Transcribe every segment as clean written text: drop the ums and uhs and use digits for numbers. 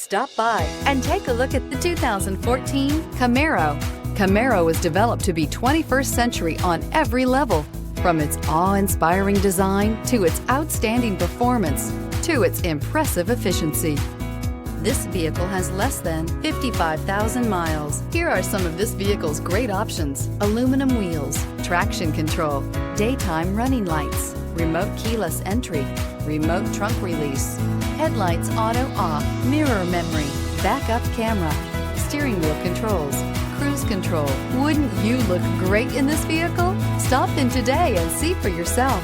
Stop by and take a look at the 2014 Camaro. Camaro was developed to be 21st century on every level, from its awe-inspiring design to its outstanding performance to its impressive efficiency. This vehicle has less than 55,000 miles. Here are some of this vehicle's great options: aluminum wheels, traction control, daytime running lights, remote keyless entry, remote trunk release, headlights auto off, mirror memory, backup camera, steering wheel controls, cruise control. Wouldn't you look great in this vehicle? Stop in today and see for yourself.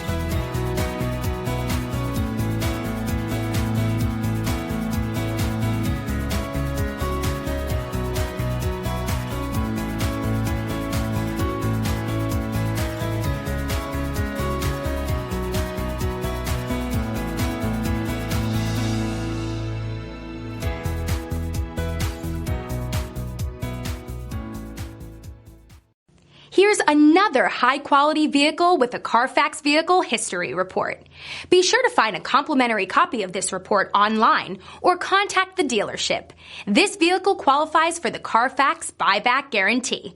Here's another high-quality vehicle with a Carfax Vehicle History Report. Be sure to find a complimentary copy of this report online or contact the dealership. This vehicle qualifies for the Carfax Buyback Guarantee.